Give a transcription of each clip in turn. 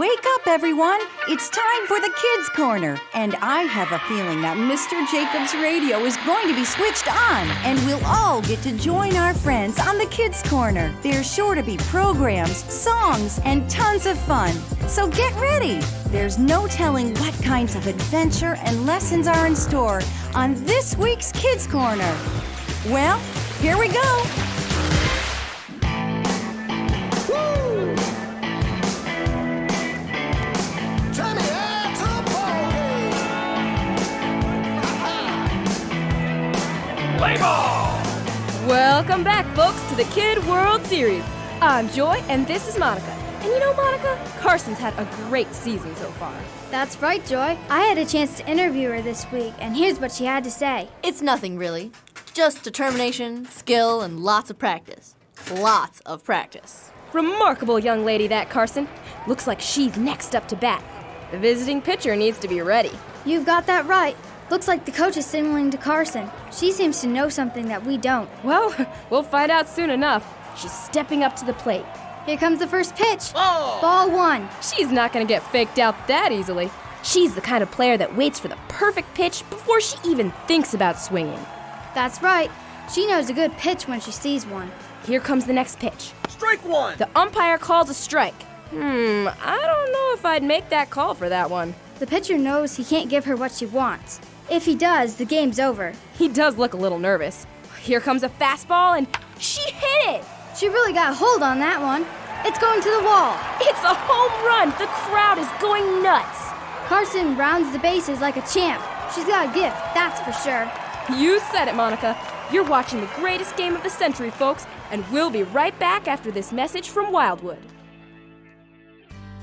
Wake up, everyone. It's time for the Kids Corner. And I have a feeling that Mr. Jacobs' radio is going to be switched on. And we'll all get to join our friends on the Kids Corner. There's sure to be programs, songs, and tons of fun. So get ready. There's no telling what kinds of adventure and lessons are in store on this week's Kids Corner. Well, here we go. Play ball! Welcome back, folks, to the Kid World Series. I'm Joy, and this is Monica. And you know, Monica, Carson's had a great season so far. That's right, Joy. I had a chance to interview her this week, and here's what she had to say. It's nothing, really. Just determination, skill, and lots of practice. Lots of practice. Remarkable young lady, that Carson. Looks like she's next up to bat. The visiting pitcher needs to be ready. You've got that right. Looks like the coach is signaling to Carson. She seems to know something that we don't. Well, we'll find out soon enough. She's stepping up to the plate. Here comes the first pitch. Oh. Ball one. She's not going to get faked out that easily. She's the kind of player that waits for the perfect pitch before she even thinks about swinging. That's right. She knows a good pitch when she sees one. Here comes the next pitch. Strike one! The umpire calls a strike. I don't know if I'd make that call for that one. The pitcher knows he can't give her what she wants. If he does, the game's over. He does look a little nervous. Here comes a fastball, and she hit it! She really got a hold on that one. It's going to the wall. It's a home run! The crowd is going nuts! Carson rounds the bases like a champ. She's got a gift, that's for sure. You said it, Monica. You're watching the greatest game of the century, folks, and we'll be right back after this message from Wildwood.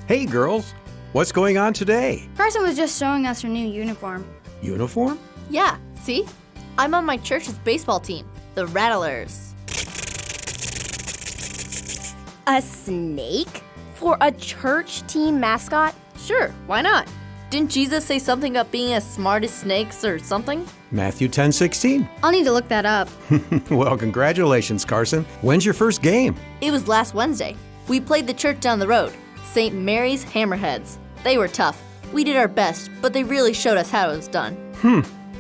Hey, girls. What's going on today? Carson was just showing us her new uniform. Uniform? Yeah, see? I'm on my church's baseball team, the Rattlers. A snake? For a church team mascot? Sure, why not? Didn't Jesus say something about being as smart as snakes or something? Matthew 10:16. I'll need to look that up. Well, congratulations, Carson. When's your first game? It was last Wednesday. We played the church down the road, St. Mary's Hammerheads. They were tough. We did our best, but they really showed us how it was done.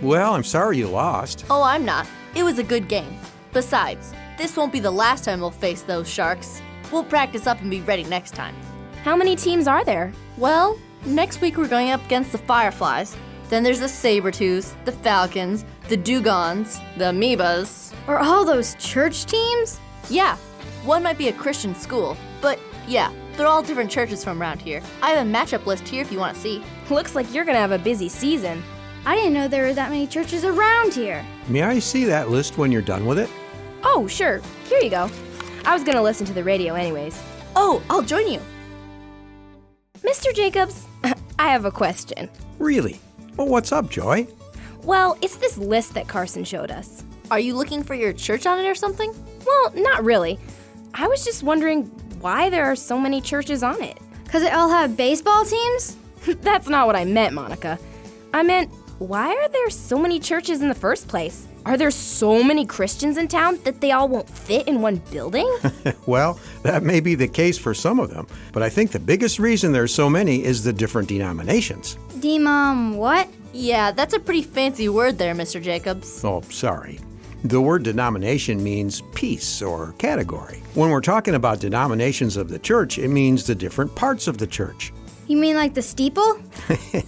Well, I'm sorry you lost. Oh, I'm not. It was a good game. Besides, this won't be the last time we'll face those sharks. We'll practice up and be ready next time. How many teams are there? Well, next week we're going up against the Fireflies. Then there's the Sabertooths, the Falcons, the Dugons, the Amoebas. Are all those church teams? Yeah, one might be a Christian school, but yeah, they're all different churches from around here. I have a matchup list here if you want to see. Looks like you're gonna have a busy season. I didn't know there were that many churches around here. May I see that list when you're done with it? Oh, sure. Here you go. I was gonna listen to the radio anyways. Oh, I'll join you. Mr. Jacobs, I have a question. Really? Well, what's up, Joy? Well, it's this list that Carson showed us. Are you looking for your church on it or something? Well, not really. I was just wondering why there are so many churches on it. 'Cause they all have baseball teams? That's not what I meant, Monica. I meant, why are there so many churches in the first place? Are there so many Christians in town that they all won't fit in one building? Well, that may be the case for some of them, but I think the biggest reason there's so many is the different denominations. What? Yeah, that's a pretty fancy word there, Mr. Jacobs. Oh, sorry. The word denomination means piece or category. When we're talking about denominations of the church, it means the different parts of the church. You mean like the steeple?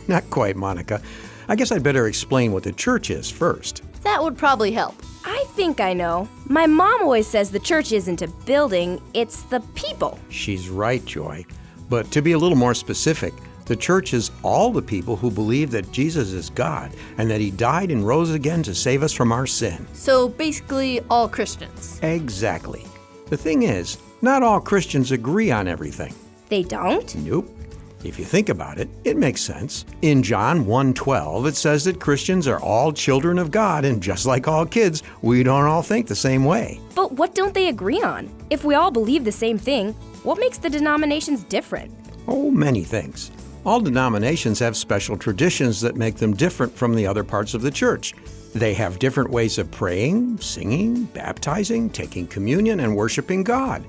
Not quite, Monica. I guess I'd better explain what the church is first. That would probably help. I think I know. My mom always says the church isn't a building, it's the people. She's right, Joy. But to be a little more specific, the church is all the people who believe that Jesus is God and that He died and rose again to save us from our sin. So basically, all Christians. Exactly. The thing is, not all Christians agree on everything. They don't? Nope. If you think about it, it makes sense. In John 1:12, it says that Christians are all children of God, and just like all kids, we don't all think the same way. But what don't they agree on? If we all believe the same thing, what makes the denominations different? Oh, many things. All denominations have special traditions that make them different from the other parts of the church. They have different ways of praying, singing, baptizing, taking communion, and worshiping God.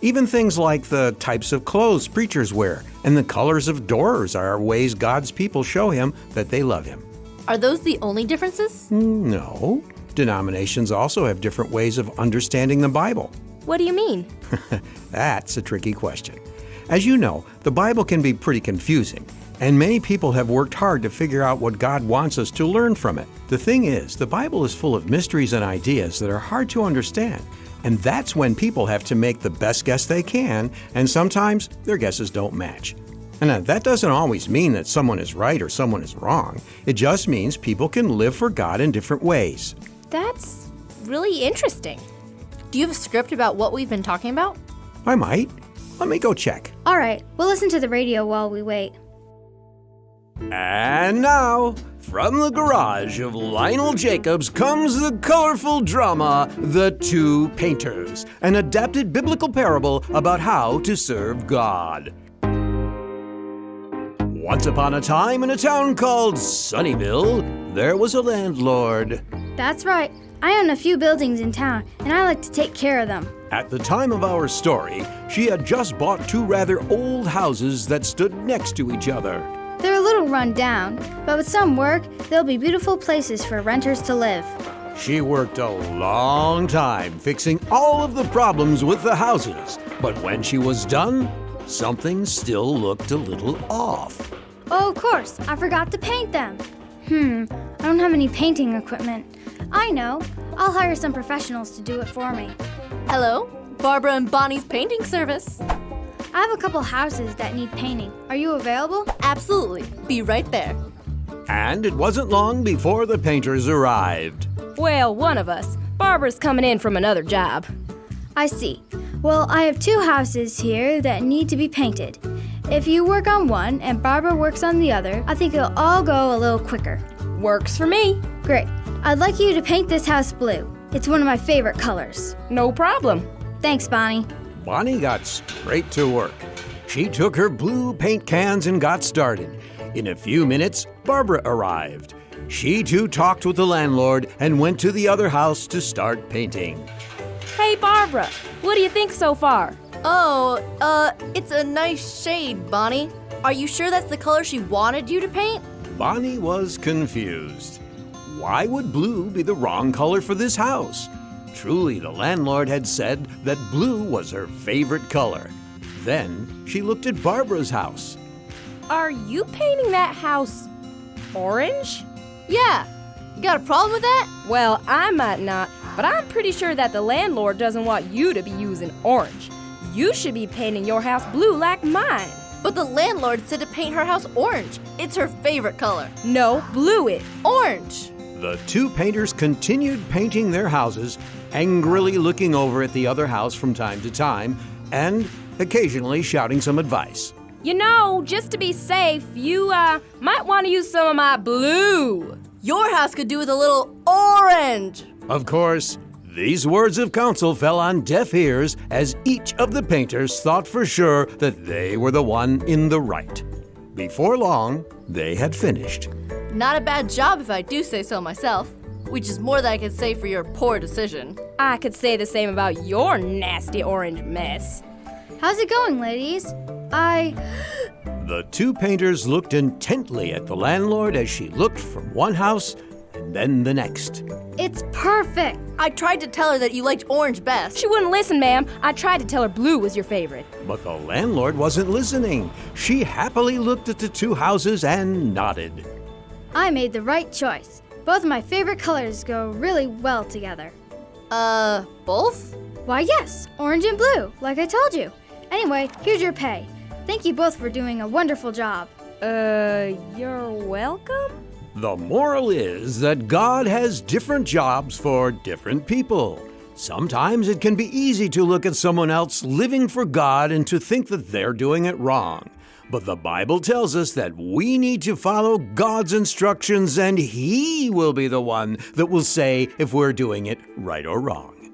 Even things like the types of clothes preachers wear and the colors of doors are ways God's people show Him that they love Him. Are those the only differences? No. Denominations also have different ways of understanding the Bible. What do you mean? That's a tricky question. As you know, the Bible can be pretty confusing, and many people have worked hard to figure out what God wants us to learn from it. The thing is, the Bible is full of mysteries and ideas that are hard to understand, and that's when people have to make the best guess they can, and sometimes their guesses don't match. And that doesn't always mean that someone is right or someone is wrong. It just means people can live for God in different ways. That's really interesting. Do you have a script about what we've been talking about? I might. Let me go check. All right, we'll listen to the radio while we wait. And now, from the garage of Lionel Jacobs comes the colorful drama, The Two Painters, an adapted biblical parable about how to serve God. Once upon a time in a town called Sunnyville, there was a landlord. That's right. I own a few buildings in town, and I like to take care of them. At the time of our story, she had just bought two rather old houses that stood next to each other. They're a little run down, but with some work, they'll be beautiful places for renters to live. She worked a long time fixing all of the problems with the houses, but when she was done, something still looked a little off. Oh, of course, I forgot to paint them. I don't have any painting equipment. I know. I'll hire some professionals to do it for me. Hello, Barbara and Bonnie's painting service. I have a couple houses that need painting. Are you available? Absolutely. Be right there. And it wasn't long before the painters arrived. Well, one of us. Barbara's coming in from another job. I see. Well, I have two houses here that need to be painted. If you work on one and Barbara works on the other, I think it'll all go a little quicker. Works for me. Great. I'd like you to paint this house blue. It's one of my favorite colors. No problem. Thanks, Bonnie. Bonnie got straight to work. She took her blue paint cans and got started. In a few minutes, Barbara arrived. She too talked with the landlord and went to the other house to start painting. Hey, Barbara, what do you think so far? It's a nice shade, Bonnie. Are you sure that's the color she wanted you to paint? Bonnie was confused. Why would blue be the wrong color for this house? Truly, the landlord had said that blue was her favorite color. Then she looked at Barbara's house. Are you painting that house orange? Yeah. You got a problem with that? Well, I might not, but I'm pretty sure that the landlord doesn't want you to be using orange. You should be painting your house blue like mine. But the landlord said to paint her house orange. It's her favorite color. No, blue it. Orange. The two painters continued painting their houses, angrily looking over at the other house from time to time, and occasionally shouting some advice. You know, just to be safe, you might want to use some of my blue. Your house could do with a little orange. Of course, these words of counsel fell on deaf ears as each of the painters thought for sure that they were the one in the right. Before long, they had finished. Not a bad job if I do say so myself, which is more than I could say for your poor decision. I could say the same about your nasty orange mess. How's it going, ladies? The two painters looked intently at the landlord as she looked from one house and then the next. It's perfect. I tried to tell her that you liked orange best. She wouldn't listen, ma'am. I tried to tell her blue was your favorite. But the landlord wasn't listening. She happily looked at the two houses and nodded. I made the right choice. Both of my favorite colors go really well together. Both? Why, yes, orange and blue, like I told you. Anyway, here's your pay. Thank you both for doing a wonderful job. You're welcome? The moral is that God has different jobs for different people. Sometimes it can be easy to look at someone else living for God and to think that they're doing it wrong. But the Bible tells us that we need to follow God's instructions, and He will be the one that will say if we're doing it right or wrong.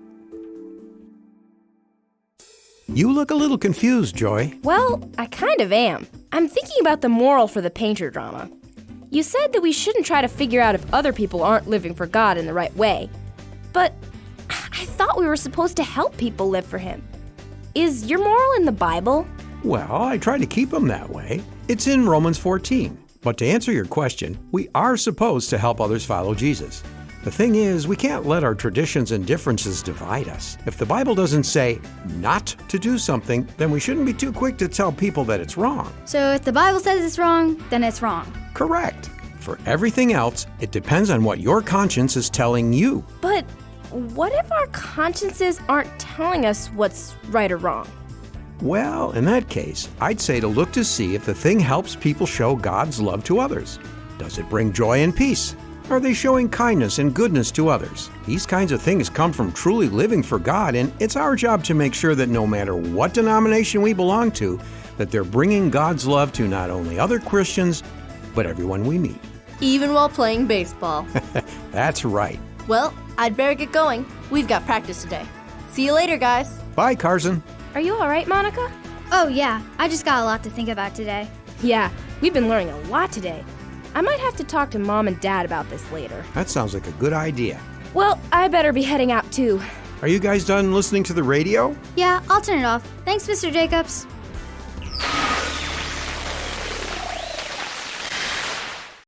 You look a little confused, Joy. Well, I kind of am. I'm thinking about the moral for the painter drama. You said that we shouldn't try to figure out if other people aren't living for God in the right way. But I thought we were supposed to help people live for Him. is your moral in the Bible? Well, I try to keep them that way. It's in Romans 14. But to answer your question, we are supposed to help others follow Jesus. The thing is, we can't let our traditions and differences divide us. If the Bible doesn't say not to do something, then we shouldn't be too quick to tell people that it's wrong. So if the Bible says it's wrong, then it's wrong. Correct. For everything else, it depends on what your conscience is telling you. But what if our consciences aren't telling us what's right or wrong? Well, in that case, I'd say to look to see if the thing helps people show God's love to others. Does it bring joy and peace? Are they showing kindness and goodness to others? These kinds of things come from truly living for God, and it's our job to make sure that no matter what denomination we belong to, that they're bringing God's love to not only other Christians, but everyone we meet. Even while playing baseball. That's right. Well, I'd better get going. We've got practice today. See you later, guys. Bye, Carson. Are you all right, Monica? Oh yeah, I just got a lot to think about today. Yeah, we've been learning a lot today. I might have to talk to Mom and Dad about this later. That sounds like a good idea. Well, I better be heading out too. Are you guys done listening to the radio? Yeah, I'll turn it off. Thanks, Mr. Jacobs.